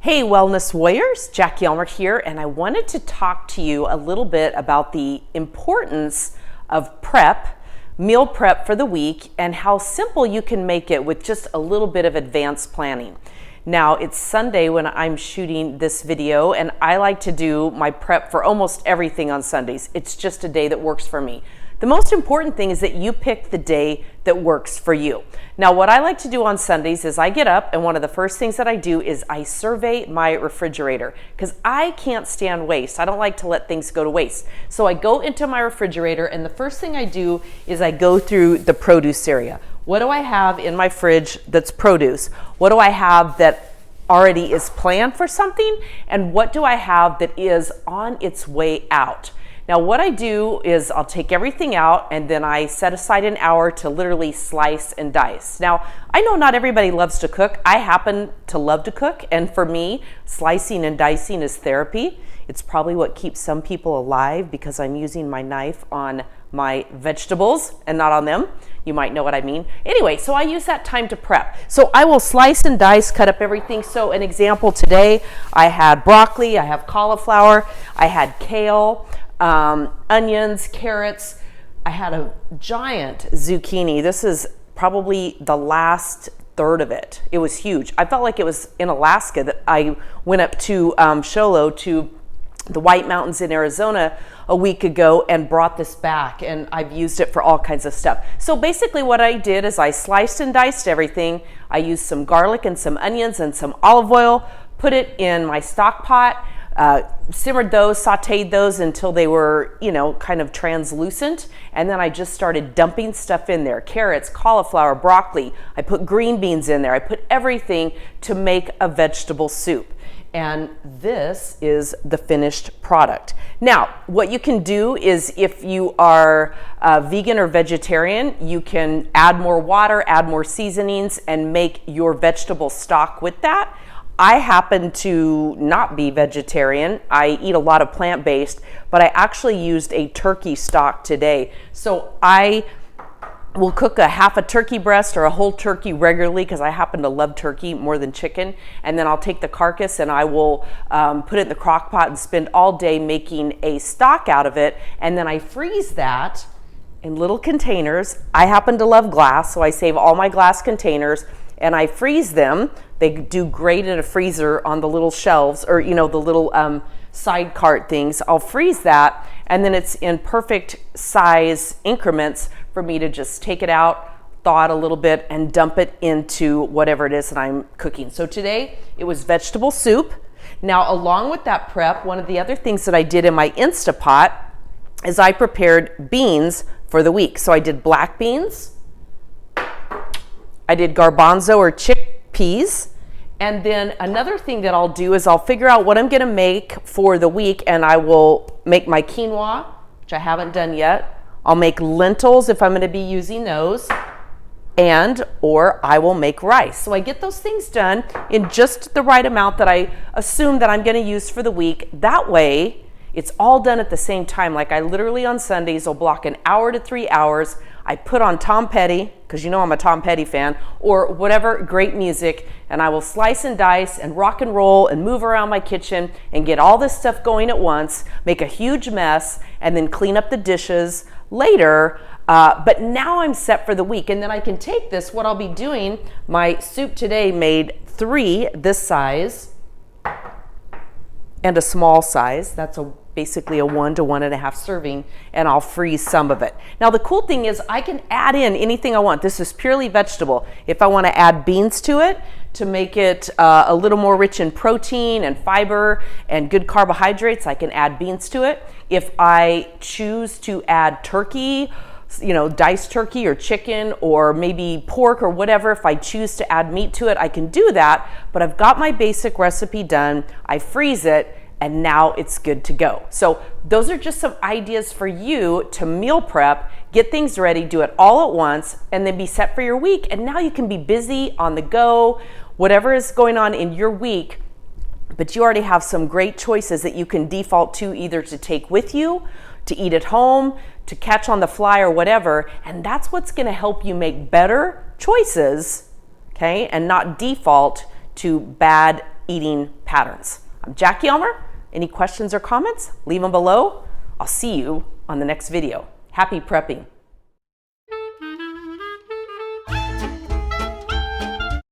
Hey Wellness Warriors, Jackie Elmer here, and I wanted to talk to you a little bit about the importance of meal prep for the week, and how simple you can make it with just a little bit of advanced planning. Now, it's Sunday when I'm shooting this video, and I like to do my prep for almost everything on Sundays. It's just a day that works for me. The most important thing is that you pick the day that works for you. Now, what I like to do on Sundays is I get up, and one of the first things that I do is I survey my refrigerator, because I can't stand waste. I don't like to let things go to waste. So I go into my refrigerator, and the first thing I do is I go through the produce area. What do I have in my fridge that's produce? What do I have that already is planned for something? And what do I have that is on its way out? Now, what I do is I'll take everything out, and then I set aside an hour to literally slice and dice. Now, I know not everybody loves to cook. I happen to love to cook, and for me, slicing and dicing is therapy. It's probably what keeps some people alive, because I'm using my knife on my vegetables and not on them. You might know what I mean. Anyway, so I use that time to prep. So I will slice and dice, cut up everything. So an example today, I had broccoli, I have cauliflower, I had kale, onions, carrots. I had a giant zucchini. This is probably the last third of it. It was huge. I felt like it was in Alaska that I went up to Show Low, to the White Mountains in Arizona a week ago, and brought this back, and I've used it for all kinds of stuff. So basically what I did is I sliced and diced everything. I used some garlic and some onions and some olive oil, put it in my stock pot, simmered those, sauteed those until they were, kind of translucent. And then I just started dumping stuff in there. Carrots, cauliflower, broccoli. I put green beans in there. I put everything to make a vegetable soup. And this is the finished product. Now, what you can do is, if you are vegan or vegetarian, you can add more water, add more seasonings, and make your vegetable stock with that. I happen to not be vegetarian. I eat a lot of plant-based, but I actually used a turkey stock today. So I will cook a half a turkey breast or a whole turkey regularly, because I happen to love turkey more than chicken. And then I'll take the carcass and I will put it in the crock pot and spend all day making a stock out of it. And then I freeze that in little containers. I happen to love glass, so I save all my glass containers and I freeze them. They do great in a freezer on the little shelves, or the little side cart things. I'll freeze that, and then it's in perfect size increments for me to just take it out, thaw it a little bit, and dump it into whatever it is that I'm cooking. So today it was vegetable soup. Now, along with that prep, one of the other things that I did in my Instapot is I prepared beans for the week. So I did black beans, I did garbanzo or chickpeas, and then another thing that I'll do is I'll figure out what I'm going to make for the week, and I will make my quinoa, which I haven't done yet. I'll make lentils if I'm going to be using those, or I will make rice. So I get those things done in just the right amount that I assume that I'm going to use for the week. That way, it's all done at the same time. Like, I literally on Sundays will block an hour to 3 hours. I put on Tom Petty, because I'm a Tom Petty fan, or whatever great music, and I will slice and dice and rock and roll and move around my kitchen and get all this stuff going at once, make a huge mess, and then clean up the dishes later. But now I'm set for the week, and then I can take this. What I'll be doing, my soup today made 3 this size and a small size. That's basically a 1 to 1.5 serving, and I'll freeze some of it. Now, the cool thing is I can add in anything I want. This is purely vegetable. If I want to add beans to it to make it a little more rich in protein and fiber and good carbohydrates, I can add beans to it. If I choose to add turkey, diced turkey or chicken or maybe pork or whatever, if I choose to add meat to it, I can do that. But I've got my basic recipe done. I freeze it, and now it's good to go. So those are just some ideas for you to meal prep, get things ready, do it all at once, and then be set for your week. And now you can be busy on the go, whatever is going on in your week, but you already have some great choices that you can default to, either to take with you, to eat at home, to catch on the fly, or whatever. And that's what's gonna help you make better choices, okay, and not default to bad eating patterns. I'm Jackie Elmer. Any questions or comments? Leave them below. I'll see you on the next video. Happy prepping.